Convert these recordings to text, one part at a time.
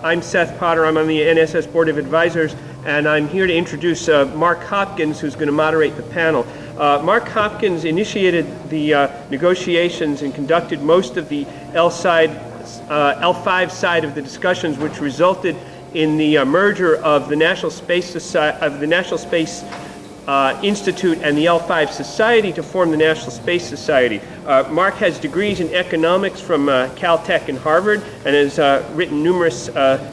I'm Seth Potter. I'm on the NSS Board of Advisors, and I'm here to introduce Mark Hopkins, who's going to moderate the panel. Mark Hopkins initiated the negotiations and conducted most of the L5 side of the discussions, which resulted in the merger of the National Space Institute and the L5 Society to form the National Space Society. Mark has degrees in economics from Caltech and Harvard and has written numerous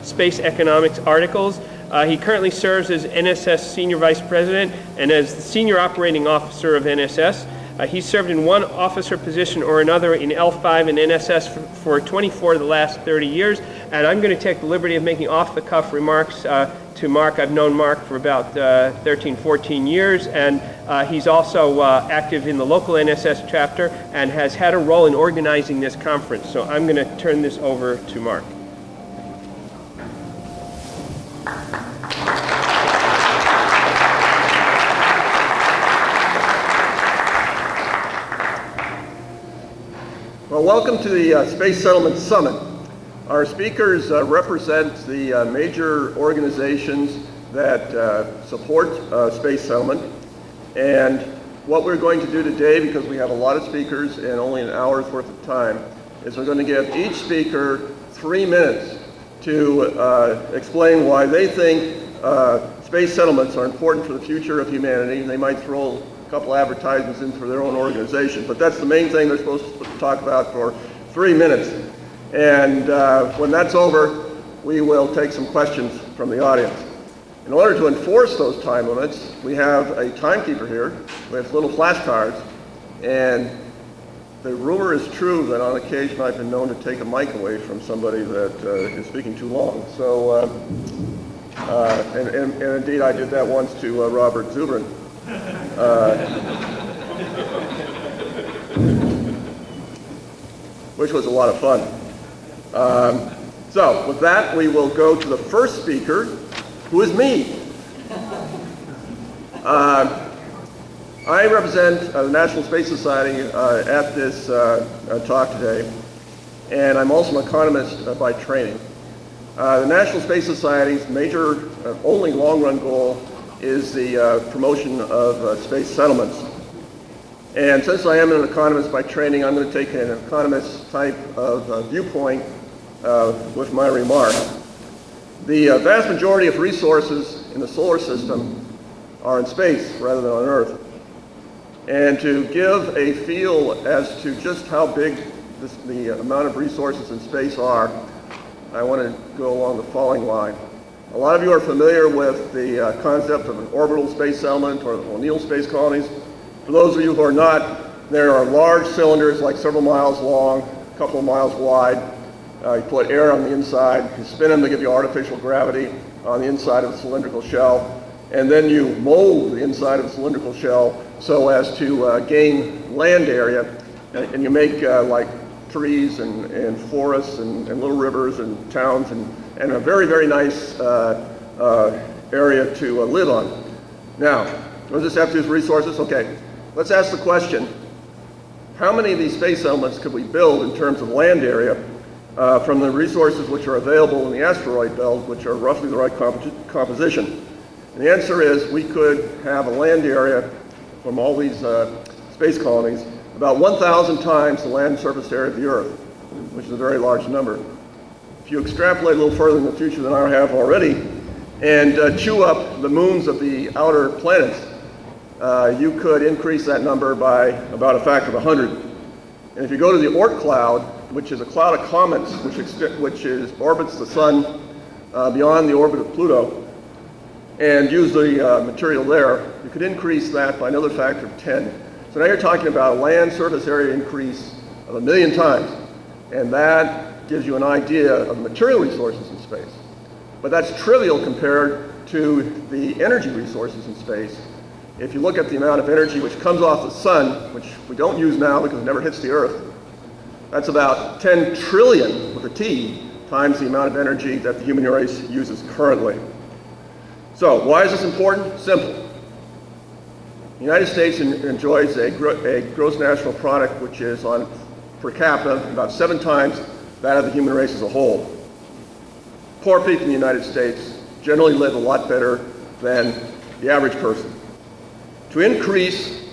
space economics articles. He currently serves as NSS Senior Vice President and as the Senior Operating Officer of NSS. He's served in one officer position or another in L5 and NSS for 24 of the last 30 years. And I'm going to take the liberty of making off-the-cuff remarks to Mark. I've known Mark for about 13, 14 years, and he's also active in the local NSS chapter and has had a role in organizing this conference. So I'm going to turn this over to Mark. Well, welcome to the Space Settlement Summit. Our speakers represent the major organizations that support space settlement. And what we're going to do today, because we have a lot of speakers and only an hour's worth of time, is we're going to give each speaker 3 minutes to explain why they think space settlements are important for the future of humanity. They might throw a couple advertisements in for their own organization, but that's the main thing they're supposed to talk about for 3 minutes. And when that's over, we will take some questions from the audience. In order to enforce those time limits, we have a timekeeper here with little flashcards, and the rumor is true that on occasion I've been known to take a mic away from somebody that is speaking too long. So, and indeed I did that once to Robert Zubrin. Which was a lot of fun. So with that, we will go to the first speaker, who is me. I represent the National Space Society at this talk today, and I'm also an economist by training. The National Space Society's major, only long-run goal is the promotion of space settlements. And since I am an economist by training, I'm going to take an economist type of viewpoint with my remarks. The vast majority of resources in the solar system are in space rather than on Earth. And to give a feel as to just how big the amount of resources in space are, I want to go along the following line. A lot of you are familiar with the concept of an orbital space settlement or the O'Neill space colonies. For those of you who are not, there are large cylinders like several miles long, a couple of miles wide. You put air on the inside, you spin them to give you artificial gravity on the inside of the cylindrical shell, and then you mold the inside of the cylindrical shell so as to gain land area, and you make like trees and forests and little rivers and towns and a very, very nice area to live on. Now, what does this have to do with resources? Okay, let's ask the question, how many of these space settlements could we build in terms of land area from the resources which are available in the asteroid belt, which are roughly the right composition? And the answer is we could have a land area from all these space colonies about 1,000 times the land surface area of the Earth, which is a very large number. If you extrapolate a little further in the future than I have already, and chew up the moons of the outer planets, you could increase that number by about a factor of 100. And if you go to the Oort cloud, which is a cloud of comets which orbits the sun beyond the orbit of Pluto, and use the material there, you could increase that by another factor of 10. So now you're talking about a land surface area increase of 1,000,000 times, and that gives you an idea of the material resources in space. But that's trivial compared to the energy resources in space. If you look at the amount of energy which comes off the sun, which we don't use now because it never hits the Earth, that's about 10 trillion, with a T, times the amount of energy that the human race uses currently. So why is this important? Simple. The United States enjoys a gross national product which is on per capita about 7 times that of the human race as a whole. poor people in the United States generally live a lot better than the average person. To increase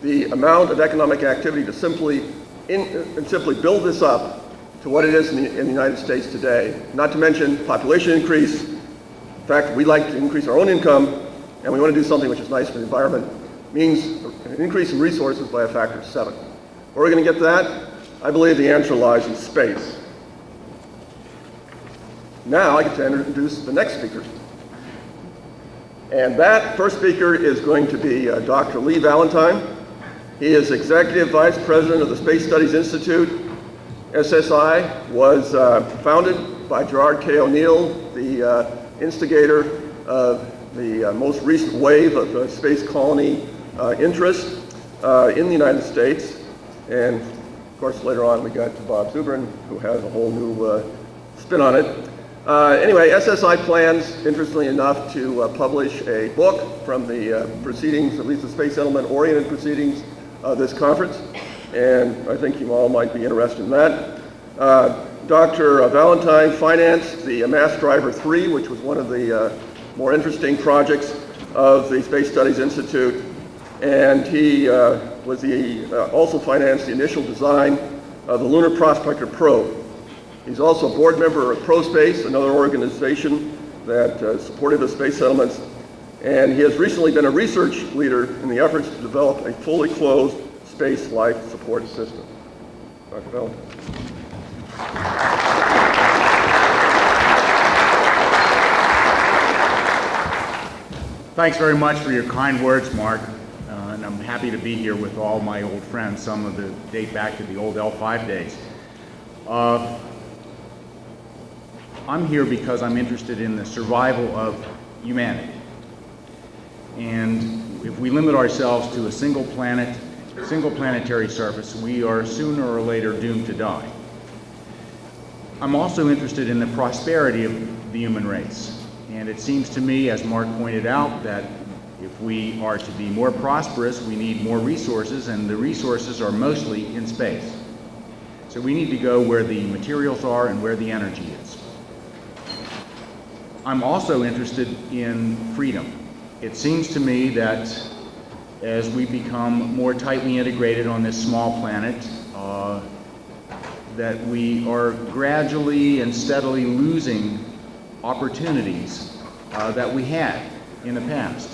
the amount of economic activity to simply build this up to what it is in the United States today, not to mention population increase. In fact, we like to increase our own income, and we want to do something which is nice for the environment, means an increase in resources by a factor of 7. Where are we going to get that? I believe the answer lies in space. Now I get to introduce the next speaker. And that first speaker is going to be Dr. Lee Valentine. He is Executive Vice President of the Space Studies Institute. SSI was founded by Gerard K. O'Neill, the instigator of the most recent wave of space colony interest in the United States. And of course, later on we got to Bob Zubrin, who has a whole new spin on it. Anyway, SSI plans, interestingly enough, to publish a book from the proceedings, at least the space settlement-oriented proceedings of this conference, and I think you all might be interested in that. Dr. Valentine financed the Mass Driver 3, which was one of the more interesting projects of the Space Studies Institute, and he also financed the initial design of the Lunar Prospector probe. He's also a board member of ProSpace, another organization that supported the space settlements, and he has recently been a research leader in the efforts to develop a fully closed space life support system. Dr. Valentine. Thanks very much for your kind words, Mark. And I'm happy to be here with all my old friends. Some of them date back to the old L5 days. I'm here because I'm interested in the survival of humanity. And if we limit ourselves to a single planet, single planetary surface, we are sooner or later doomed to die. I'm also interested in the prosperity of the human race. And it seems to me, as Mark pointed out, that if we are to be more prosperous, we need more resources, and the resources are mostly in space. So we need to go where the materials are and where the energy is. I'm also interested in freedom. It seems to me that as we become more tightly integrated on this small planet, that we are gradually and steadily losing opportunities that we had in the past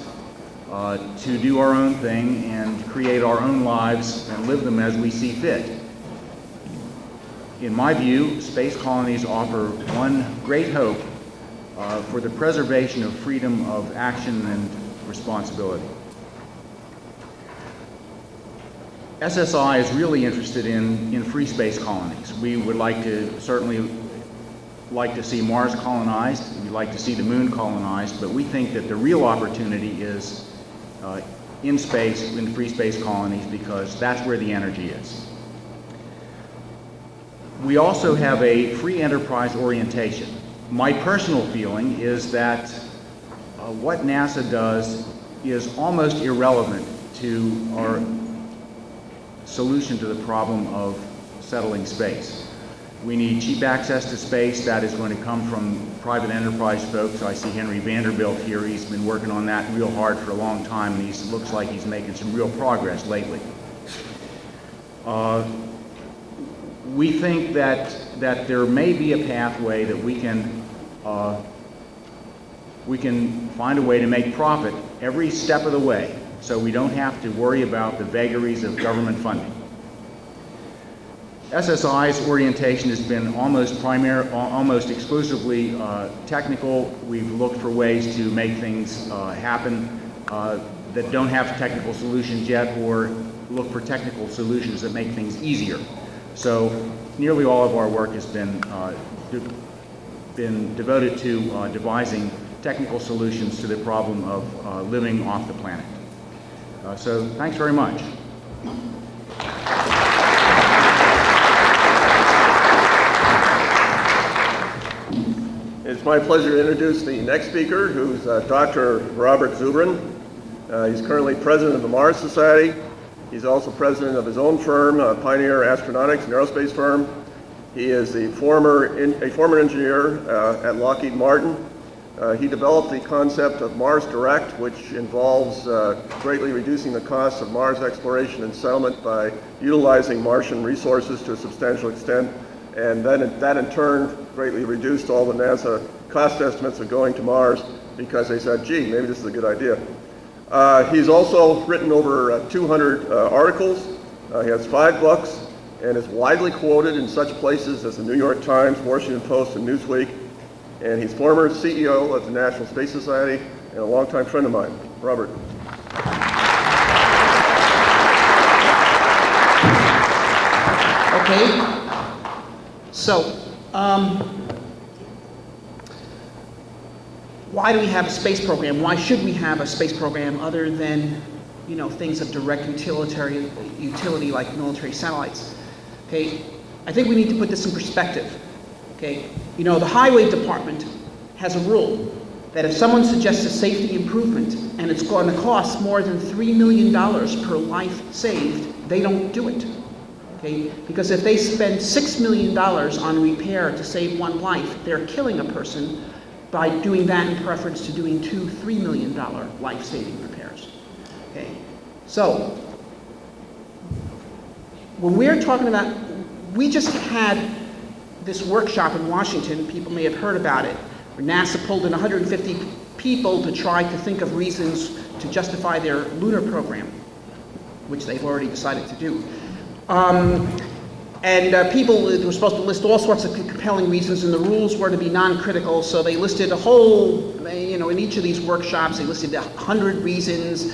to do our own thing and create our own lives and live them as we see fit. In my view, space colonies offer one great hope for the preservation of freedom of action and responsibility. SSI is really interested in free space colonies. We would certainly like to see Mars colonized, we'd like to see the moon colonized, but we think that the real opportunity is in space, in free space colonies, because that's where the energy is. We also have a free enterprise orientation. My personal feeling is that what NASA does is almost irrelevant to our solution to the problem of settling space. We need cheap access to space. That is going to come from private enterprise folks. I see Henry Vanderbilt here. He's been working on that real hard for a long time, and he looks like he's making some real progress lately. We think that there may be a pathway that we can find a way to make profit every step of the way, so we don't have to worry about the vagaries of government funding. SSI's orientation has been almost exclusively technical. We've looked for ways to make things happen that don't have technical solutions yet, or look for technical solutions that make things easier. So nearly all of our work has been devoted to devising technical solutions to the problem of living off the planet. So thanks very much. It's my pleasure to introduce the next speaker, who's Dr. Robert Zubrin. He's currently president of the Mars Society. He's also president of his own firm, Pioneer Astronautics, an aerospace firm. He is a former engineer at Lockheed Martin. He developed the concept of Mars Direct, which involves greatly reducing the costs of Mars exploration and settlement by utilizing Martian resources to a substantial extent. And then that in turn greatly reduced all the NASA cost estimates of going to Mars because they said, gee, maybe this is a good idea. He's also written over 200 articles. He has 5 books and is widely quoted in such places as the New York Times, Washington Post, and Newsweek. And he's former CEO of the National Space Society and a longtime friend of mine. Robert. Okay. So, why do we have a space program? Why should we have a space program other than, you know, things of direct utility like military satellites? Okay, I think we need to put this in perspective. Okay, you know, the Highway Department has a rule that if someone suggests a safety improvement and it's going to cost more than $3 million per life saved, they don't do it. Okay, because if they spend $6 million on repair to save one life, they're killing a person by doing that in preference to doing $2-3 million life-saving repairs. Okay, so when we're talking about, we just had this workshop in Washington, people may have heard about it, where NASA pulled in 150 people to try to think of reasons to justify their lunar program, which they've already decided to do. People were supposed to list all sorts of compelling reasons, and the rules were to be non-critical, so they listed a whole, you know, in each of these workshops, they listed 100 reasons,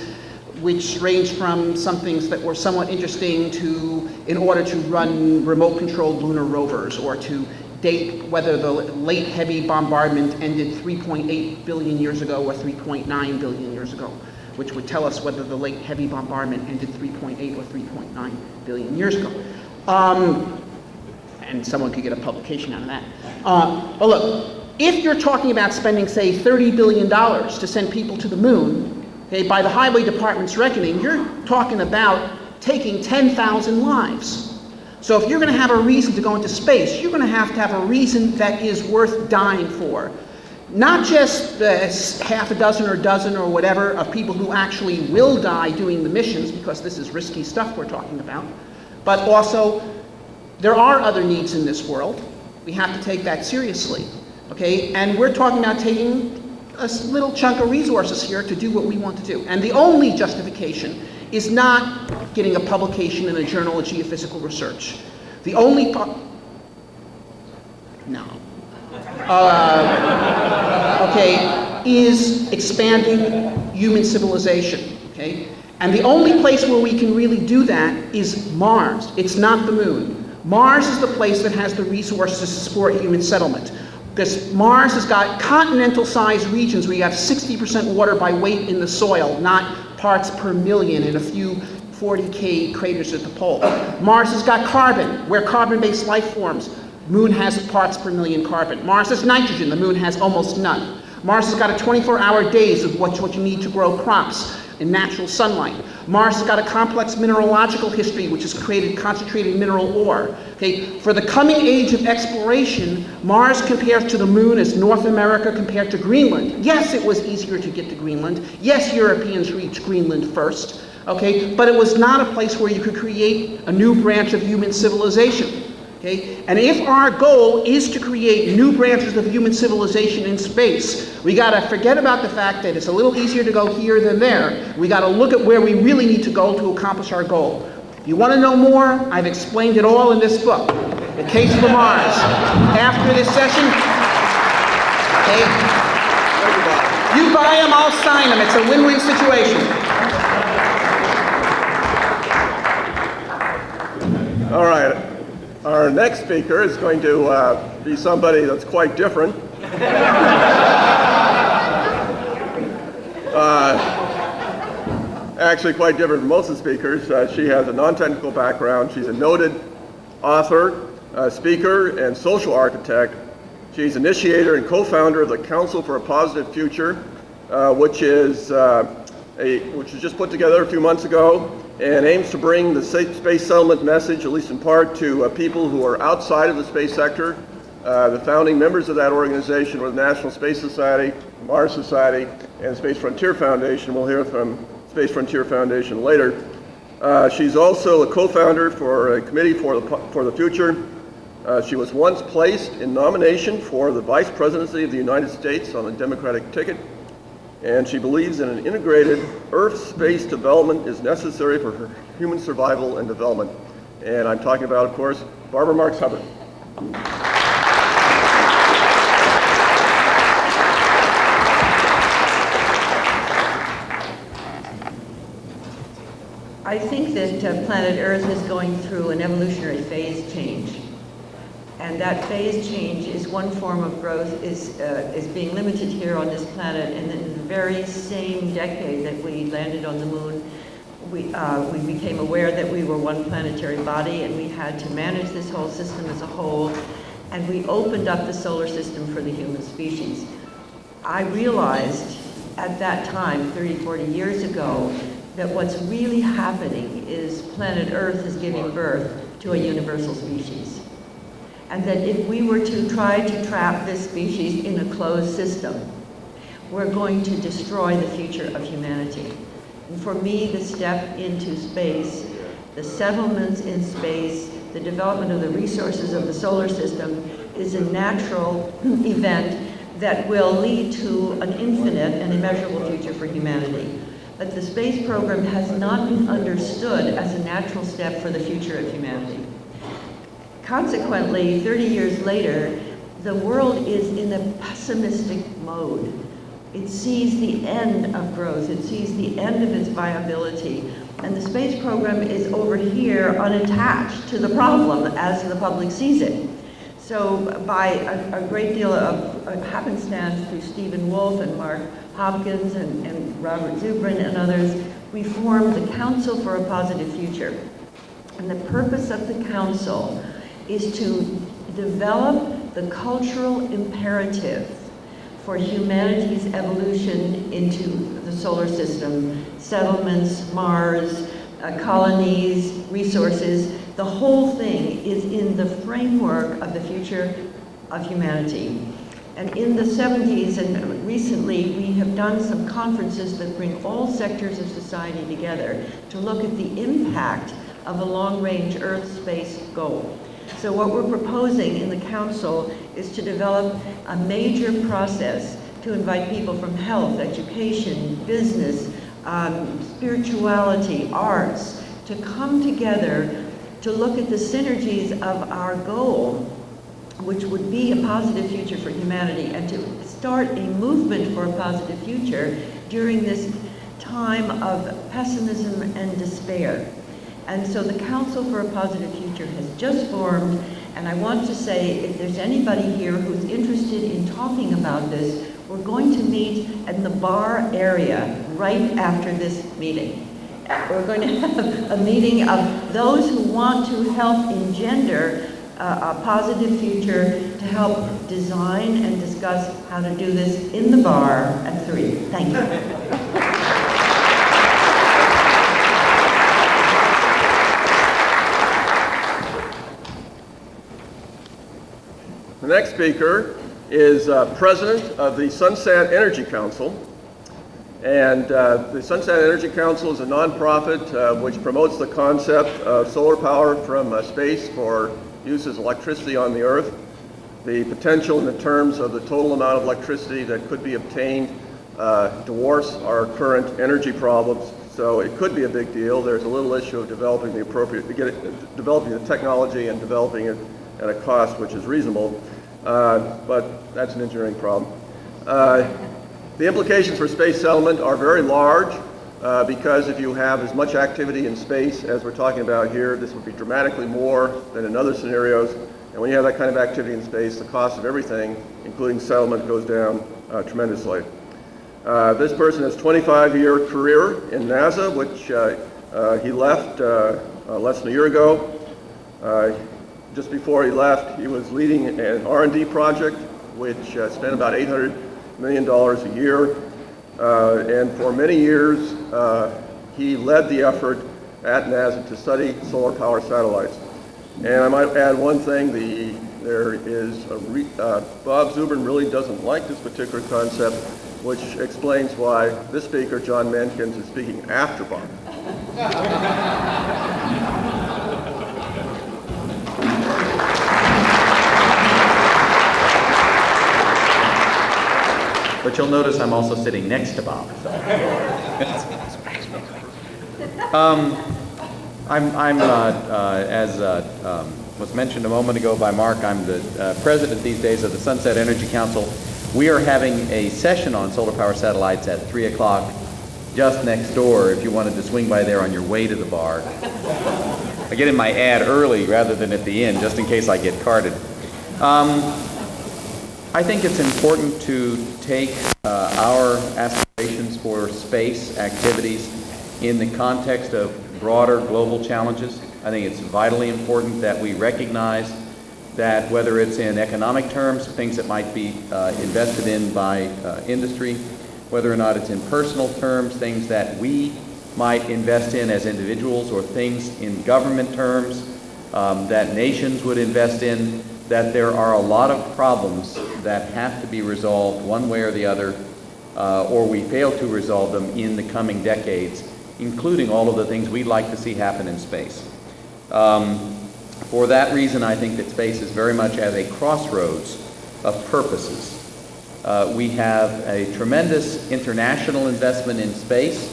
which ranged from some things that were somewhat interesting to, in order to run remote-controlled lunar rovers, or to date whether the late heavy bombardment ended 3.8 billion years ago or 3.9 billion years ago, which would tell us whether the late heavy bombardment ended 3.8 or 3.9 billion years ago. And someone could get a publication out of that. But look, if you're talking about spending, say, $30 billion to send people to the moon, okay, by the Highway Department's reckoning, you're talking about taking 10,000 lives. So if you're going to have a reason to go into space, you're going to have a reason that is worth dying for. Not just half a dozen or dozen or whatever of people who actually will die doing the missions, because this is risky stuff we're talking about, but also there are other needs in this world. We have to take that seriously, okay? And we're talking about taking a little chunk of resources here to do what we want to do. And the only justification is not getting a publication in a journal of geophysical research. The only is expanding human civilization, okay? And the only place where we can really do that is Mars. It's not the moon. Mars is the place that has the resources to support human settlement. Because Mars has got continental-sized regions where you have 60% water by weight in the soil, not parts per million in a few 40K craters at the pole. Mars has got carbon, where carbon-based life forms. Moon has parts per million carbon. Mars has nitrogen, the moon has almost none. Mars has got a 24-hour days of what you need to grow crops in natural sunlight. Mars has got a complex mineralogical history which has created concentrated mineral ore. Okay, for the coming age of exploration, Mars compares to the moon as North America compared to Greenland. Yes, it was easier to get to Greenland. Yes, Europeans reached Greenland first. Okay, but it was not a place where you could create a new branch of human civilization. Okay? And if our goal is to create new branches of human civilization in space, we got to forget about the fact that it's a little easier to go here than there. We got to look at where we really need to go to accomplish our goal. If you want to know more, I've explained it all in this book, The Case for Mars. After this session, okay, you buy them, I'll sign them. It's a win-win situation. All right. Our next speaker is going to be somebody that's quite different. Actually quite different from most of the speakers. She has a non-technical background. She's a noted author, speaker, and social architect. She's initiator and co-founder of the Council for a Positive Future, which was just put together a few months ago. and aims to bring the space settlement message, at least in part, to people who are outside of the space sector. The founding members of that organization were the National Space Society, Mars Society, and Space Frontier Foundation. We'll hear from Space Frontier Foundation later. She's also a co-founder for a committee for the future. She was once placed in nomination for the Vice Presidency of the United States on the Democratic ticket, and she believes in an integrated Earth-space development is necessary for her human survival and development. And I'm talking about, of course, Barbara Marx Hubbard. I think that planet Earth is going through an evolutionary phase change. And that phase change is one form of growth is being limited here on this planet. And in the very same decade that we landed on the moon, we became aware that we were one planetary body and we had to manage this whole system as a whole. And we opened up the solar system for the human species. I realized at that time, 30, 40 years ago, that what's really happening is planet Earth is giving birth to a universal species. And that if we were to try to trap this species in a closed system, we're going to destroy the future of humanity. And for me, the step into space, the settlements in space, the development of the resources of the solar system is a natural event that will lead to an infinite and immeasurable future for humanity. But the space program has not been understood as a natural step for the future of humanity. Consequently, 30 years later, the world is in a pessimistic mode. It sees the end of growth. It sees the end of its viability. And the space program is over here unattached to the problem as the public sees it. So by a great deal of happenstance through Stephen Wolfe and Mark Hopkins and Robert Zubrin and others, we formed the Council for a Positive Future. And the purpose of the Council is to develop the cultural imperative for humanity's evolution into the solar system, settlements, Mars, colonies, resources. The whole thing is in the framework of the future of humanity. And in the 70s and recently, we have done some conferences that bring all sectors of society together to look at the impact of a long-range Earth-space goal. So what we're proposing in the Council is to develop a major process to invite people from health, education, business, spirituality, arts, to come together to look at the synergies of our goal, which would be a positive future for humanity, and to start a movement for a positive future during this time of pessimism and despair. And so the Council for a Positive Future has just formed, and I want to say, if there's anybody here who's interested in talking about this, we're going to meet in the bar area right after this meeting. We're going to have a meeting of those who want to help engender a positive future, to help design and discuss how to do this in the bar at 3. Thank you. The next speaker is president of the Sunsat Energy Council. And the Sunsat Energy Council is a nonprofit which promotes the concept of solar power from space for use as electricity on the Earth. The potential in the terms of the total amount of electricity that could be obtained dwarfs our current energy problems. So it could be a big deal. There's a little issue of developing the developing the technology and developing it at a cost which is reasonable. But that's an engineering problem. The implications for space settlement are very large because if you have as much activity in space as we're talking about here, this would be dramatically more than in other scenarios. And when you have that kind of activity in space, the cost of everything, including settlement, goes down tremendously. This person has a 25-year career in NASA, which he left less than a year ago. Just before he left, he was leading an R&D project which spent about $800 million a year. And for many years, he led the effort at NASA to study solar power satellites. And I might add one thing, Bob Zubrin really doesn't like this particular concept, which explains why this speaker, John Mankins, is speaking after Bob. But you'll notice I'm also sitting next to Bob. So. As was mentioned a moment ago by Mark, I'm the president these days of the Sunsat Energy Council. We are having a session on solar power satellites at 3 o'clock just next door if you wanted to swing by there on your way to the bar. I get in my ad early rather than at the end, just in case I get carded. I think it's important to take our aspirations for space activities in the context of broader global challenges. I think it's vitally important that we recognize that whether it's in economic terms, things that might be invested in by industry, whether or not it's in personal terms, things that we might invest in as individuals, or things in government terms that nations would invest in, that there are a lot of problems that have to be resolved one way or the other, or we fail to resolve them in the coming decades, including all of the things we'd like to see happen in space. For that reason, I think that space is very much at a crossroads of purposes. We have a tremendous international investment in space,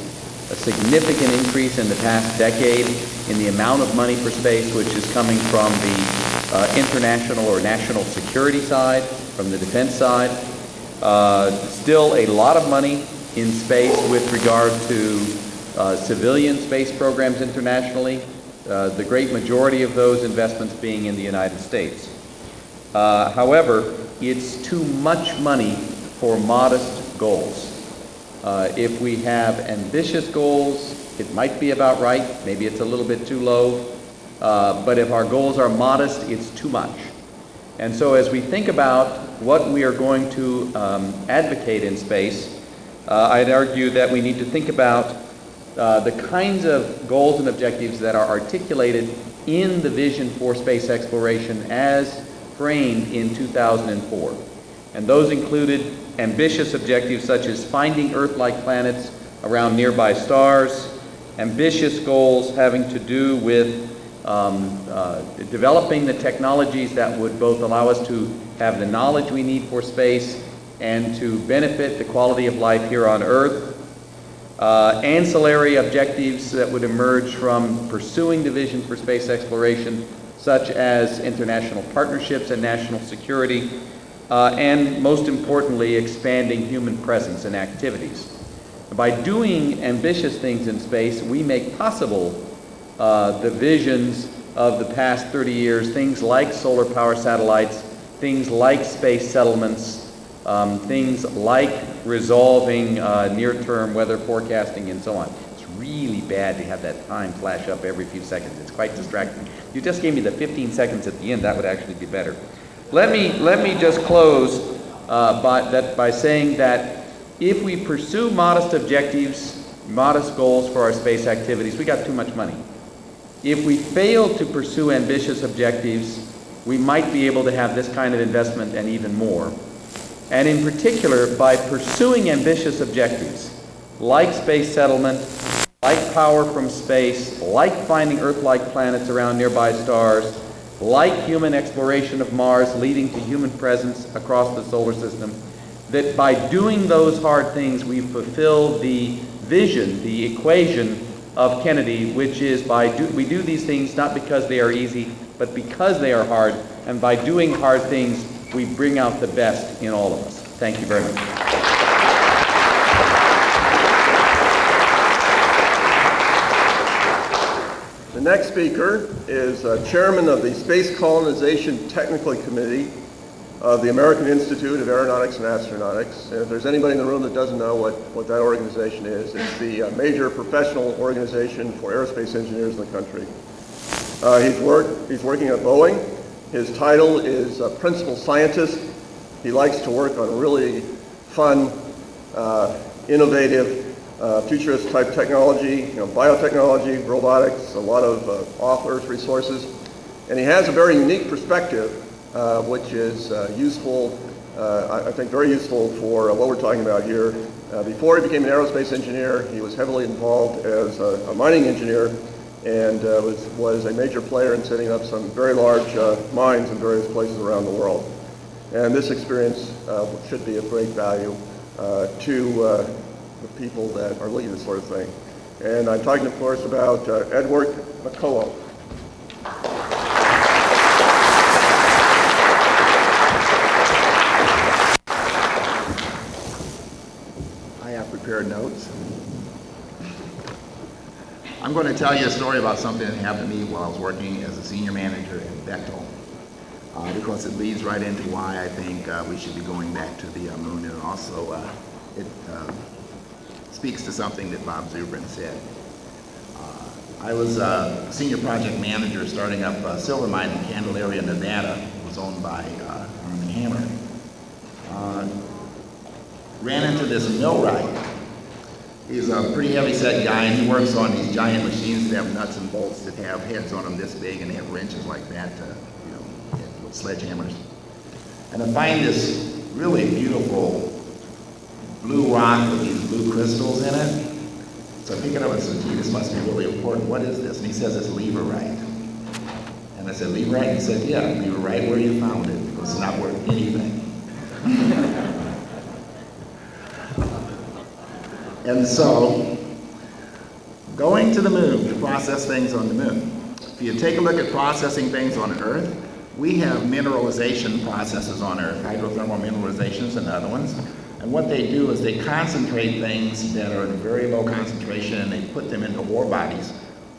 a significant increase in the past decade in the amount of money for space which is coming from the international or national security side, from the defense side. Still a lot of money in space with regard to civilian space programs internationally, the great majority of those investments being in the United States. However, it's too much money for modest goals. If we have ambitious goals, it might be about right, maybe it's a little bit too low, but if our goals are modest, it's too much. And so as we think about what we are going to advocate in space, I'd argue that we need to think about the kinds of goals and objectives that are articulated in the vision for space exploration as framed in 2004. And those included ambitious objectives such as finding Earth-like planets around nearby stars, ambitious goals having to do with developing the technologies that would both allow us to have the knowledge we need for space and to benefit the quality of life here on Earth. Ancillary objectives that would emerge from pursuing the vision for space exploration, such as international partnerships and national security, and most importantly, expanding human presence and activities. By doing ambitious things in space, we make possible the visions of the past 30 years, things like solar power satellites, things like space settlements, things like resolving near-term weather forecasting and so on. It's really bad to have that time flash up every few seconds. It's quite distracting. You just gave me the 15 seconds at the end. That would actually be better. Let me just close by saying that if we pursue modest objectives, modest goals for our space activities, we got too much money. If we fail to pursue ambitious objectives, we might be able to have this kind of investment and even more. And in particular, by pursuing ambitious objectives, like space settlement, like power from space, like finding Earth-like planets around nearby stars, like human exploration of Mars leading to human presence across the solar system, that by doing those hard things, we fulfill the vision, the equation of Kennedy, which is we do these things not because they are easy, but because they are hard, and by doing hard things, we bring out the best in all of us. Thank you very much. The next speaker is chairman of the Space Colonization Technical Committee of the American Institute of Aeronautics and Astronautics. And if there's anybody in the room that doesn't know what that organization is, it's the major professional organization for aerospace engineers in the country. He's working at Boeing. His title is principal scientist. He likes to work on really fun, innovative futurist type technology, biotechnology, robotics, a lot of off-Earth resources. And he has a very unique perspective, which is useful, I think very useful for what we're talking about here. Before he became an aerospace engineer, he was heavily involved as a mining engineer and was a major player in setting up some very large mines in various places around the world. And this experience should be of great value to the people that are leading this sort of thing. And I'm talking, of course, about Edward McCullough. I have prepared notes. I'm going to tell you a story about something that happened to me while I was working as a senior manager at Bechtel, because it leads right into why I think we should be going back to the moon, and also it speaks to something that Bob Zubrin said. I was a senior project manager starting up a silver mine in Candelaria, Nevada. It was owned by Arm & Hammer. Ran into this millwright. He's a pretty heavy-set guy, and he works on these giant machines that have nuts and bolts that have heads on them this big, and they have wrenches like that, with sledgehammers. And I find this really beautiful blue rock with these blue crystals in it. So I pick it up and said, gee, this must be really important. What is this? And he says, it's leverite. And I said, leverite? And he said, yeah, leverite where you found it, because it's not worth anything. And so, going to the moon to process things on the moon. If you take a look at processing things on Earth, we have mineralization processes on Earth. Hydrothermal mineralization is another one. And what they do is they concentrate things that are in very low concentration, and they put them into ore bodies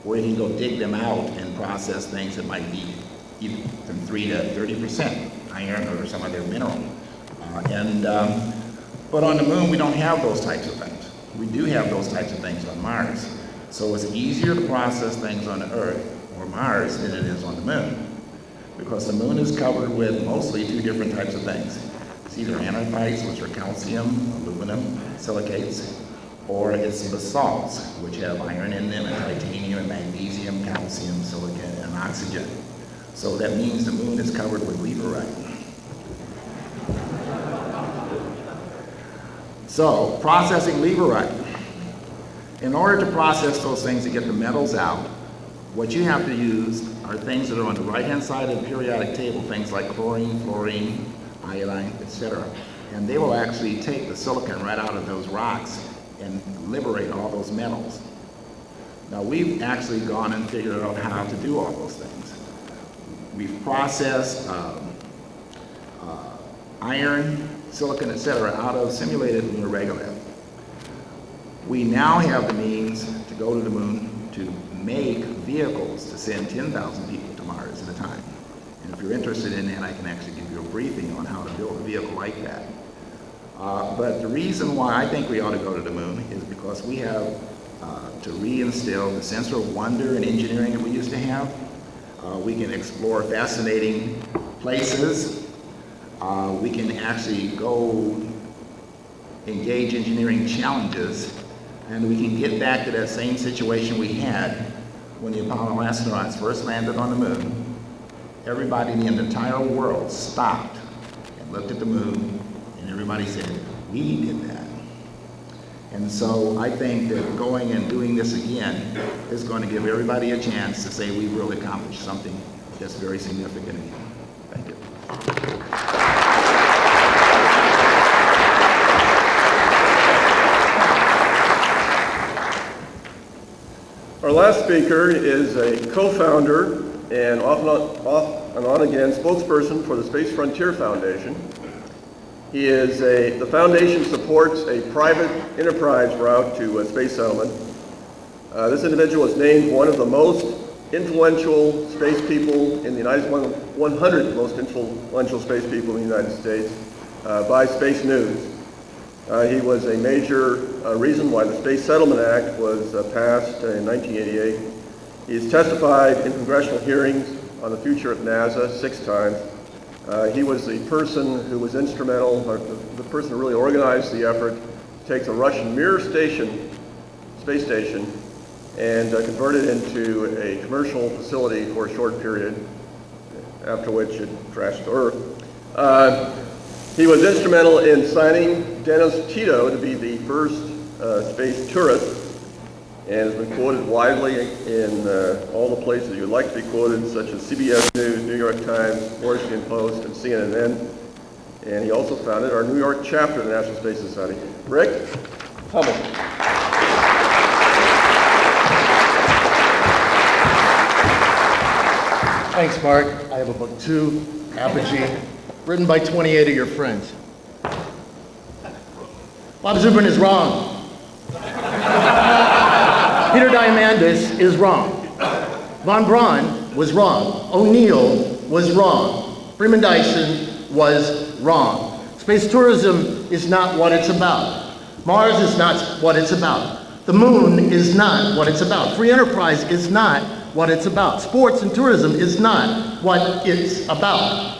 where you can go dig them out and process things that might be even from 3 to 30% iron or some other mineral. But on the moon, we don't have those types of things. We do have those types of things on Mars. So it's easier to process things on Earth or Mars than it is on the moon, because the moon is covered with mostly 2 different types of things. It's either anorthites, which are calcium, aluminum, silicates, or it's basalts, which have iron in them, and titanium, and magnesium, calcium, silicate, and oxygen. So that means the moon is covered with leverite. So, processing leverite. In order to process those things to get the metals out, what you have to use are things that are on the right-hand side of the periodic table, things like chlorine, fluorine, iodine, etc. And they will actually take the silicon right out of those rocks and liberate all those metals. Now, we've actually gone and figured out how to do all those things. We've processed iron, silicon, etc. out of simulated lunar regolith. We now have the means to go to the moon to make vehicles to send 10,000 people to Mars at a time. And if you're interested in that, I can actually give you a briefing on how to build a vehicle like that. But the reason why I think we ought to go to the moon is because we have to reinstill the sense of wonder and engineering that we used to have. We can explore fascinating places. We can actually go engage engineering challenges, and we can get back to that same situation we had when the Apollo astronauts first landed on the moon. Everybody in the entire world stopped and looked at the moon, and everybody said, we did that. And so I think that going and doing this again is going to give everybody a chance to say we've really accomplished something that's very significant again. Thank you. Our last speaker is a co-founder and off and on again spokesperson for the Space Frontier Foundation. He is the foundation supports a private enterprise route to space settlement. This individual is named one of the most influential space people in the United States, 100 most influential space people in the United States by Space News. He was a major reason why the Space Settlement Act was passed in 1988. He has testified in congressional hearings on the future of NASA 6 times. He was the person who was instrumental, or the person who really organized the effort to take the Russian Mir station space station and converted it into a commercial facility for a short period, after which it crashed to Earth. He was instrumental in signing Dennis Tito to be the first space tourist, and has been quoted widely in all the places you'd like to be quoted, such as CBS News, New York Times, Washington Post, and CNN. And he also founded our New York chapter of the National Space Society. Rick Hubbard. Thanks, Mark. I have a book too, Apogee, written by 28 of your friends. Bob Zubrin is wrong. Peter Diamandis is wrong. Von Braun was wrong. O'Neill was wrong. Freeman Dyson was wrong. Space tourism is not what it's about. Mars is not what it's about. The moon is not what it's about. Free enterprise is not what it's about. Sports and tourism is not what it's about.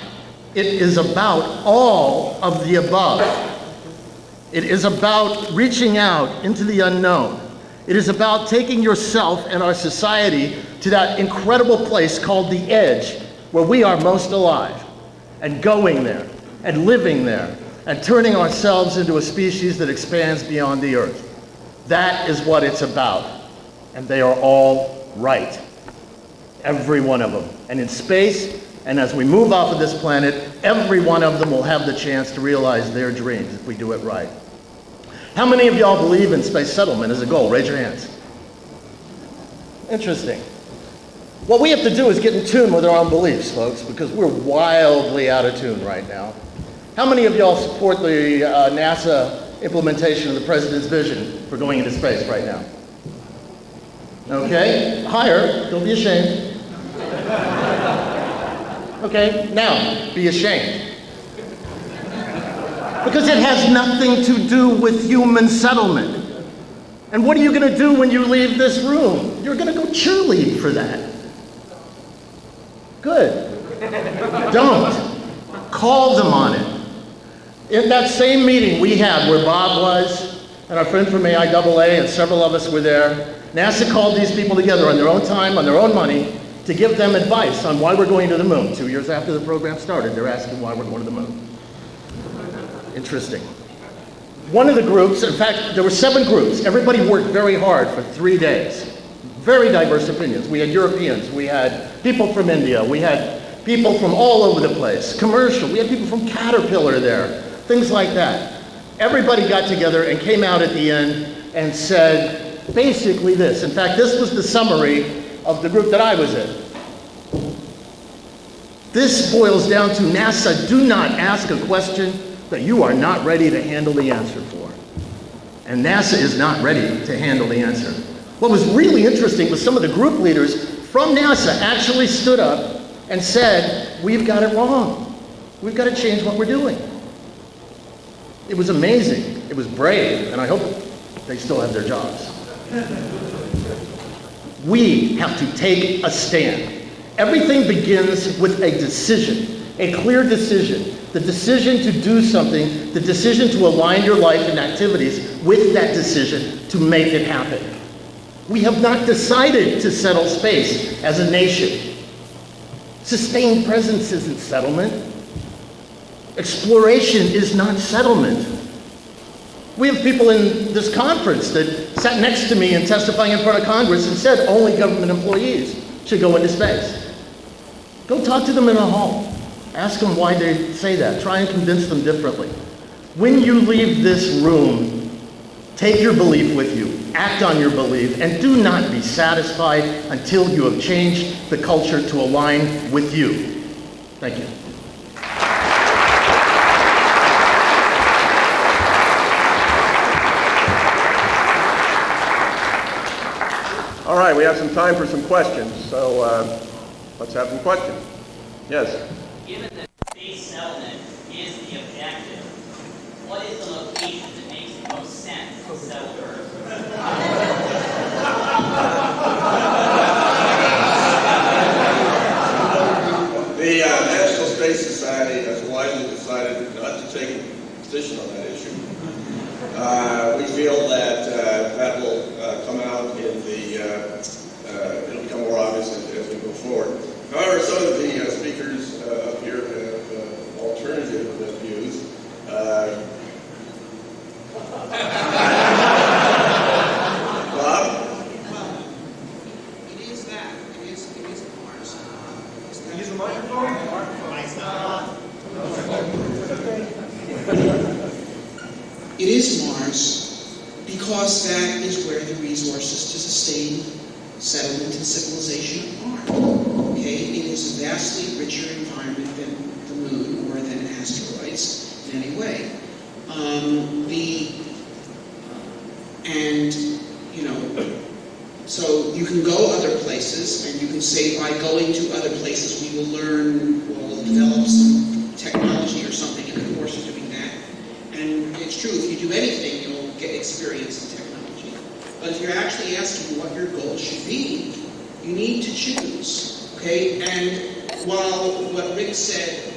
It is about all of the above. It is about reaching out into the unknown. It is about taking yourself and our society to that incredible place called the edge, where we are most alive, and going there, and living there, and turning ourselves into a species that expands beyond the earth. That is what it's about. And they are all right. Every one of them. And in space, and as we move off of this planet, every one of them will have the chance to realize their dreams if we do it right. How many of y'all believe in space settlement as a goal? Raise your hands. Interesting. What we have to do is get in tune with our own beliefs, folks, because we're wildly out of tune right now. How many of y'all support the NASA implementation of the President's vision for going into space right now? Okay, higher, don't be ashamed. Okay, now, be ashamed. Because it has nothing to do with human settlement. And what are you going to do when you leave this room? You're going to go cheerlead for that. Good. Don't. Call them on it. In that same meeting we had where Bob was, and our friend from AIAA, and several of us were there, NASA called these people together on their own time, on their own money, to give them advice on why we're going to the moon. 2 years after the program started, they're asking why we're going to the moon. Interesting. One of the groups, in fact, there were 7 groups. Everybody worked very hard for 3 days. Very diverse opinions. We had Europeans, we had people from India, we had people from all over the place. Commercial, we had people from Caterpillar there, things like that. Everybody got together and came out at the end and said basically this. In fact, this was the summary of the group that I was in. This boils down to NASA, do not ask a question that you are not ready to handle the answer for. And NASA is not ready to handle the answer. What was really interesting was some of the group leaders from NASA actually stood up and said, we've got it wrong. We've got to change what we're doing. It was amazing. It was brave, and I hope they still have their jobs. We have to take a stand. Everything begins with a decision, a clear decision. The decision to do something, the decision to align your life and activities with that decision to make it happen. We have not decided to settle space as a nation. Sustained presence isn't settlement. Exploration is not settlement. We have people in this conference that sat next to me and testifying in front of Congress and said only government employees should go into space. Go talk to them in a hall. Ask them why they say that. Try and convince them differently. When you leave this room, take your belief with you, act on your belief, and do not be satisfied until you have changed the culture to align with you. Thank you. All right, we have some time for some questions, so let's have some questions. Yes? Given that space settlement is the objective, what is the location that makes the most sense to settle Earth? The National Space Society has wisely decided not to take a position on that issue. We feel that that will come out in the, it'll become more obvious as we go forward. However, some of the speakers up here have alternative views. Bob? It is that. It is Mars. Use the microphone? It is Mars because that is where the resources to sustain settlement and civilization are. Okay, it is a vastly richer environment than the moon or than asteroids in any way. So you can go other places, and you can say by going to other places we will learn, we'll develop some technology or something in the course of doing that. And it's true, if you do anything, you'll get experience in technology. But if you're actually asking what your goal should be, you need to choose, okay? And while what Rick said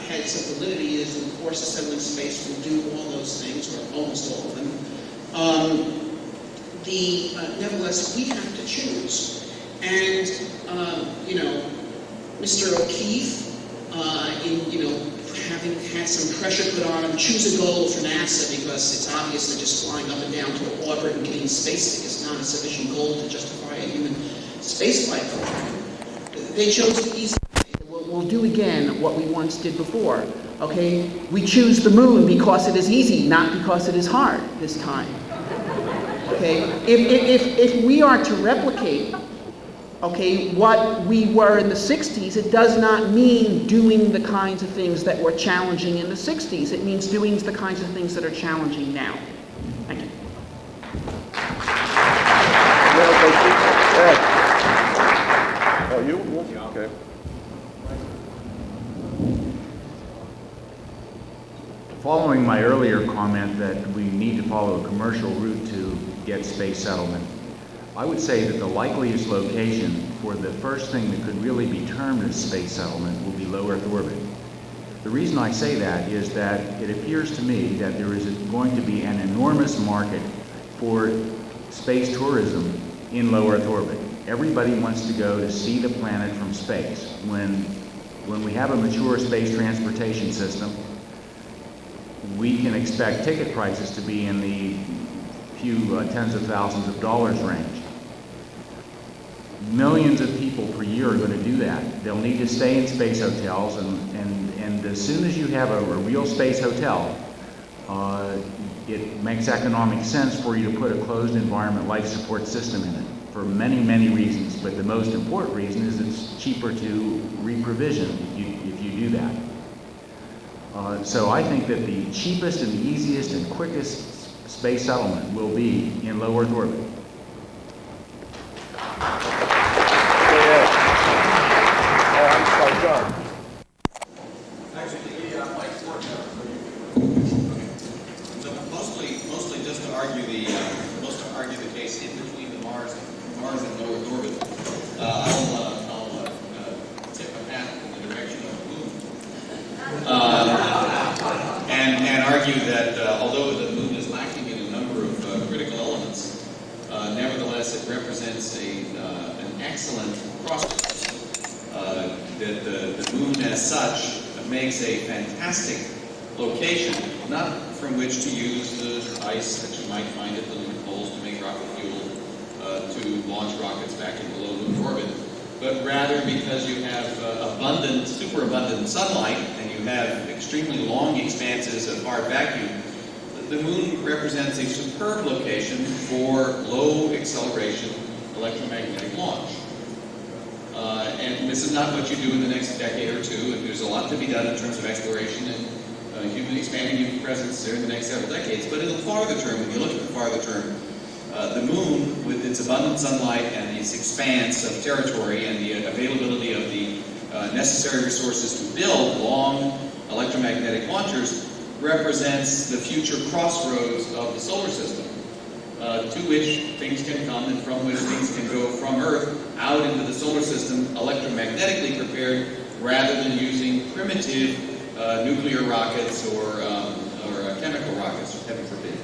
had some validity is, of course, the settlement space will do all those things, or almost all of them, nevertheless, we have to choose. And, Mr. O'Keefe, having had some pressure put on him, choose a goal for NASA because it's obvious that just flying up and down to orbit and getting space sick is not a sufficient goal to justify a human spaceflight program. They chose the easy way. We'll do again what we once did before, okay? We choose the moon because it is easy, not because it is hard this time. Okay, if we are to replicate, okay, what we were in the 60s, it does not mean doing the kinds of things that were challenging in the 60s. It means doing the kinds of things that are challenging now. Thank you. Oh, you? Okay. Following my earlier comment that we need to follow a commercial route to get space settlement, I would say that the likeliest location for the first thing that could really be termed as space settlement will be low Earth orbit. The reason I say that is that it appears to me that there is going to be an enormous market for space tourism in low Earth orbit. Everybody wants to go to see the planet from space. When we have a mature space transportation system, we can expect ticket prices to be in the few tens of thousands of dollars range. Millions of people per year are going to do that. They'll need to stay in space hotels, and as soon as you have a real space hotel, it makes economic sense for you to put a closed environment life support system in it for many, many reasons. But the most important reason is it's cheaper to re-provision if you do that. So I think that the cheapest and the easiest and quickest space settlement will be in low Earth orbit. Mostly just to argue the case in between the Mars and low Earth orbit. I'll tip a hat in the direction of the moon. And argue that although the moon is lacking in a number of critical elements, nevertheless it represents an excellent cross-section. That the moon as such makes a fantastic location, not from which to use the ice that you might find at the lunar poles to make rocket fuel to launch rockets back into low lunar orbit, but rather because you have superabundant sunlight and you have extremely long expanses of hard vacuum. The moon represents a superb location for low acceleration electromagnetic launch. And this is not what you do in the next decade or two, and there's a lot to be done in terms of exploration and expanding human presence there in the next several decades. But in the farther term, when you look at the farther term, the moon, with its abundant sunlight and its expanse of territory and the availability of the necessary resources to build long electromagnetic launchers, represents the future crossroads of the solar system, to which things can come and from which things can go from Earth out into the solar system electromagnetically prepared, rather than using primitive nuclear rockets or chemical rockets, heaven forbid.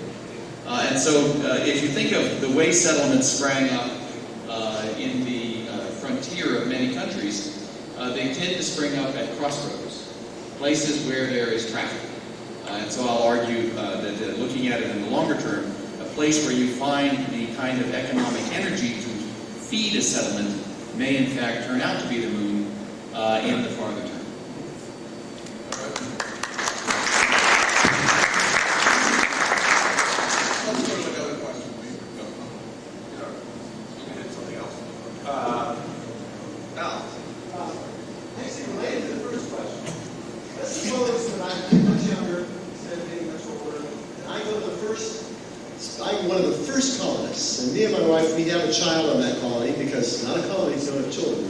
And so if you think of the way settlements sprang up in the frontier of many countries, they tend to spring up at crossroads, places where there is traffic. And so I'll argue that looking at it in the longer term, a place where you find the kind of economic energy to feed a settlement may in fact turn out to be the moon in the farther term. Let's go to another question, please. You can hit something else. Al. Actually, related to the first question, let's suppose that I'm much younger, instead of getting much older, and I go to I'm one of the first colonists, and me and my wife, we have a child on that colony, because not a colony, so don't have children.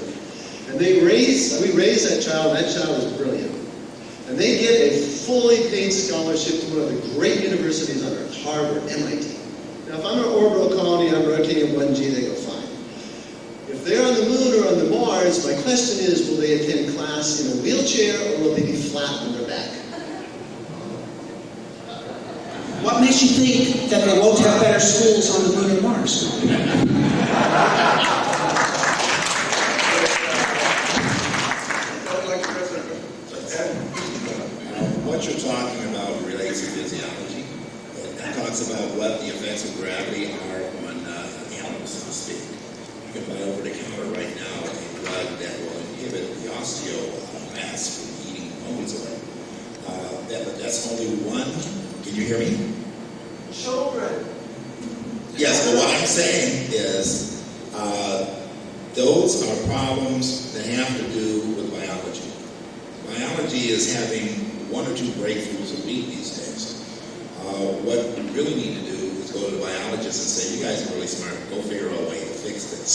And we raise that child, and that child is brilliant. And they get a fully paid scholarship to one of the great universities on earth, Harvard, MIT. Now, if I'm an orbital colony, I'm rotating 1G, they go fine. If they're on the moon or on the Mars, my question is, will they attend class in a wheelchair, or will they be flat on their back? What makes you think that they won't have better schools on the moon and Mars? What you're talking about relates to physiology. It talks about what the effects of gravity are on animals, so to speak. You can buy over the counter right now a drug that will inhibit the osteoblast from eating bones away. But that's only one. Can you hear me? Children. Yes, but what I'm saying is those are problems that have to do with biology. Biology is having one or two breakthroughs a week these days. What we really need to do is go to the biologists and say, you guys are really smart, go figure out a way to fix this.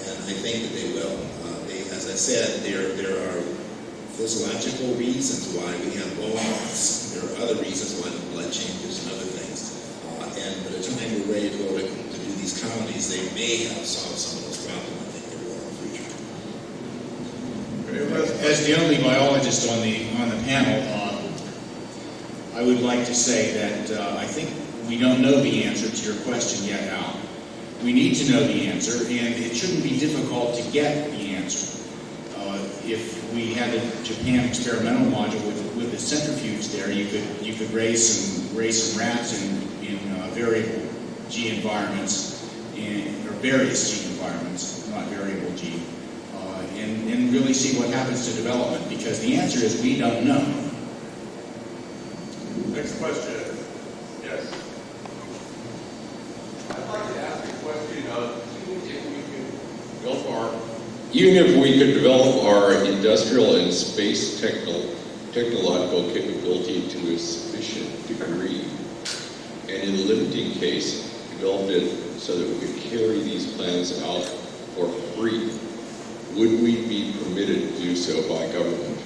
And I think that they will. As I said, there are physiological reasons why we have bones. There are other reasons why the blood changes and other things. And by the time we're ready to go to do these colonies, they may have solved some of those problems. I think they will in the future. As the only biologist on the panel, I would like to say that I think we don't know the answer to your question yet, Al. We need to know the answer, and it shouldn't be difficult to get the answer. If we had the Japan experimental module with the centrifuge there, you could raise some rats in variable G environments, or various G environments, not variable G, and really see what happens to development, because the answer is we don't know. Next question. Yes. I'd like to ask a question of even if we could develop our industrial and space technological capability to a sufficient degree, and in a limiting case, develop it so that we could carry these plans out for free, would we be permitted to do so by government?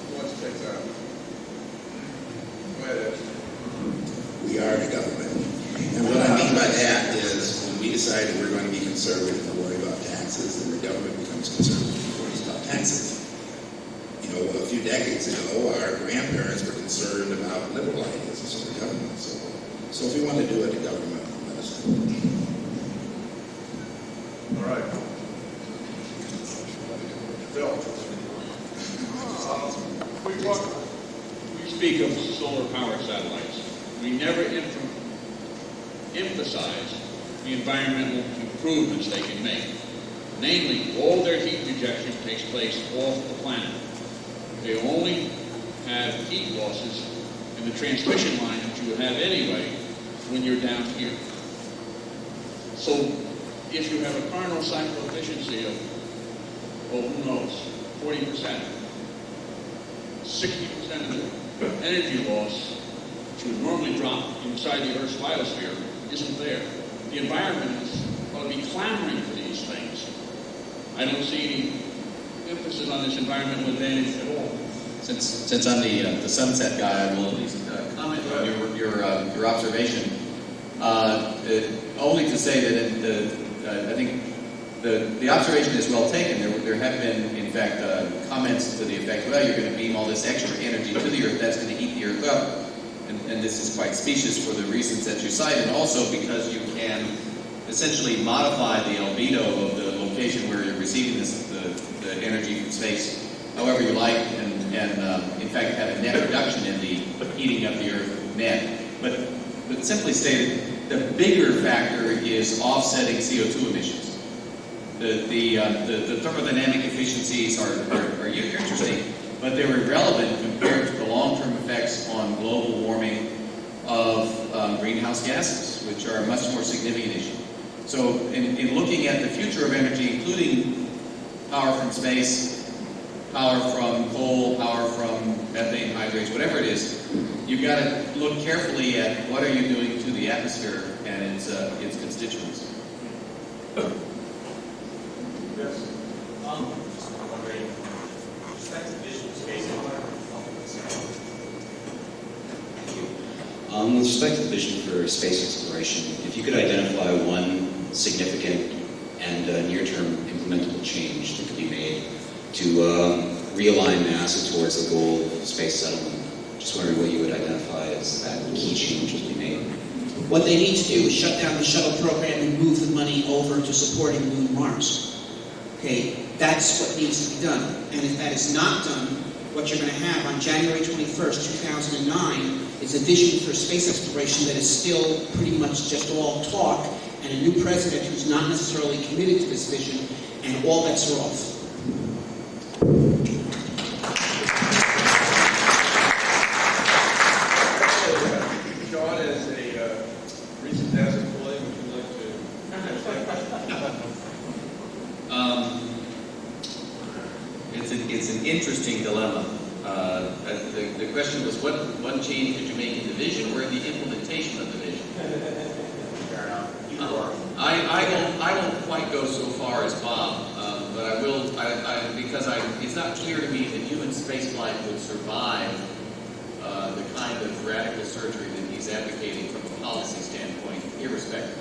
Who wants to take that? Go ahead, Ed. We are the government. And what I mean by that is when we decide that we're going to be conservative and worry about taxes, then the government becomes conservative and worries about taxes. You know, a few decades ago, our grandparents were concerned about liberal ideas, and so the government. So if we want to do it, the government will let us do it. All right. Bill. We speak of solar power satellites. We never emphasize the environmental improvements they can make. Namely, all their heat rejection takes place off the planet. They only have heat losses in the transmission line that you would have anyway when you're down here. So if you have a Carnot cycle efficiency of, well, who knows, 40%, 60% of the energy loss which would normally drop inside the Earth's biosphere isn't there. The environment is going to be clamoring for these things. I don't see any emphasis on this environmental advantage at all. Since I'm the Sunsat guy, I will at least comment on your observation. Only to say that I think the observation is well taken. There have been, in fact, comments to the effect, well, you're going to beam all this extra energy to the Earth, that's going to heat the Earth up. And this is quite specious for the reasons that you cite, and also because you can essentially modify the albedo of the location where you're receiving the energy from space however you like, and in fact have a net reduction in the heating of the Earth net. But simply stated, the bigger factor is offsetting CO2 emissions. The thermodynamic efficiencies are interesting, but they're irrelevant compared to the long-term effects on global warming of greenhouse gases, which are a much more significant issue. So in looking at the future of energy, including power from space, power from coal, power from methane hydrates, whatever it is, you've got to look carefully at what are you doing to the atmosphere and its constituents. Yes. Just wondering, with respect to vision of space, with respect to the vision for space exploration, if you could identify one significant and near-term implementable change that could be made to realign NASA towards the goal of space settlement, just wondering what you would identify as that key change to be made. What they need to do is shut down the shuttle program and move the money over to supporting Moon Mars. Okay, that's what needs to be done. And if that is not done, what you're going to have on January 21st, 2009 is a vision for space exploration that is still pretty much just all talk, and a new president who's not necessarily committed to this vision, and all bets are off. John, as a recent NASA employee, would you like to answer that question? It's an interesting dilemma. The question was, what one change did you make in the vision or in the implementation of the vision? fair enough. I won't quite go so far as Bob, but I will, because it's not clear to me that human spaceflight would survive the kind of radical surgery that he's advocating from a policy standpoint, irrespective.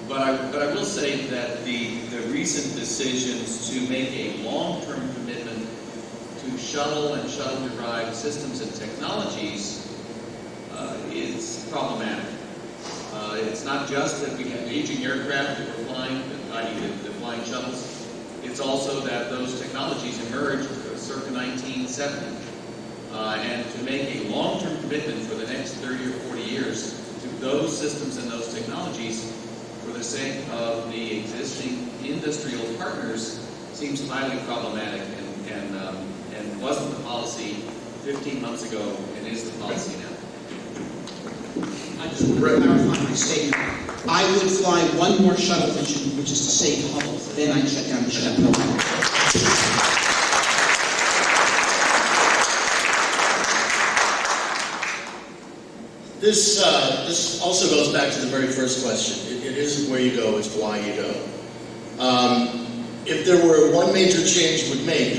But I will say that the recent decisions to make a long-term commitment to shuttle and shuttle-derived systems and technologies is problematic. It's not just that we have aging aircraft that we're flying, i.e. the flying shuttles. It's also that those technologies emerged circa 1970. And to make a long-term commitment for the next 30 or 40 years to those systems and those technologies for the sake of the existing industrial partners seems highly problematic and wasn't the policy 15 months ago and is the policy now. I just want to clarify my statement. I would fly one more shuttle mission, which is to save Hubbard. Then I'd shut down the shuttle program. This also goes back to the very first question. It isn't where you go, it's why you go. If there were one major change you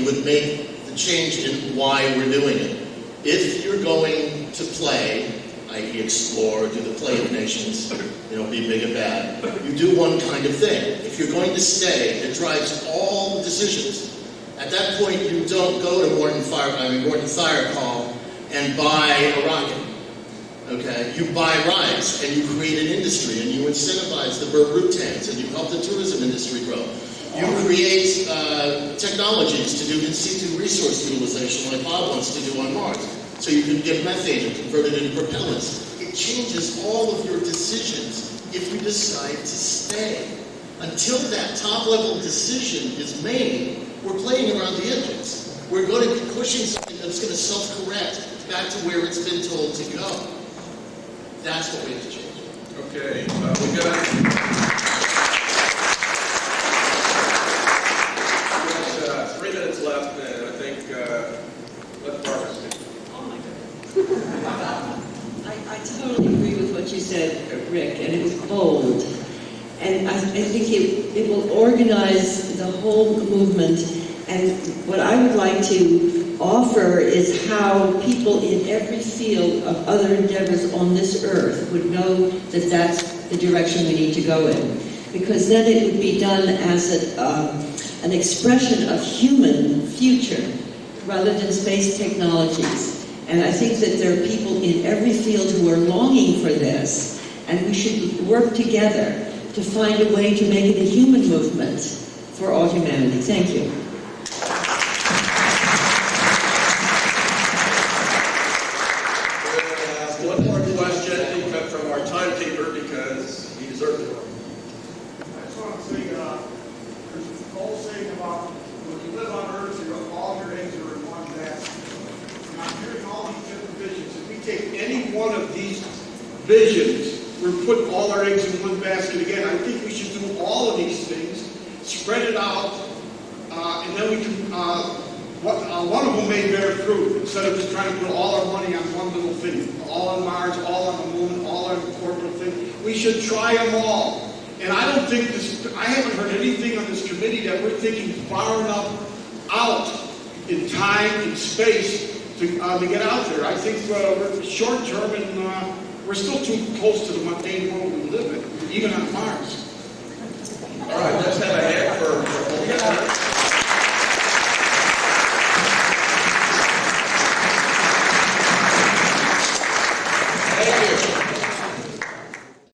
would make the change in why we're doing it. If you're going to play, i.e. explore, do the play of nations, be big and bad, you do one kind of thing. If you're going to stay, it drives all the decisions. At that point, you don't go to Morton Thayer Call and buy a rocket. Okay, you buy rights and you create an industry and you incentivize the Berg-Rutans and you help the tourism industry grow. You create technologies to do in situ resource utilization like Bob wants to do on Mars. So you can get methane and convert it into propellants. It changes all of your decisions if you decide to stay. Until that top level decision is made, we're playing around the edges. We're going to be pushing something that's going to self-correct back to where it's been told to go. That's what we have to change. Okay, we got 3 minutes left, and I think let Barbara speak. Oh my God. I totally agree with what you said, Rick, and it was bold. And I think it will organize the whole movement. And what I would like to offer is how people in every field of other endeavors on this earth would know that that's the direction we need to go in. because then it would be done as an expression of human future rather than space technologies. And I think that there are people in every field who are longing for this, and we should work together to find a way to make it a human movement for all humanity. Thank you. One more question from our timekeeper because he deserved it. That's what I'm saying. There's an old saying about when you live on Earth, all your eggs are in one basket. And I'm hearing all these different visions. If we take any one of these visions, we're putting all our eggs in one basket again. I think we should do all of these things, spread it out, and then we can. One of them may bear fruit instead of just trying to put all our money on one little thing. All on Mars, all on the moon, all on the corporate thing. We should try them all. And I don't think I haven't heard anything on this committee that we're thinking far enough out in time and space to get out there. I think we're short term and we're still too close to the mundane world we live in, even on Mars. All right, let's have a hand for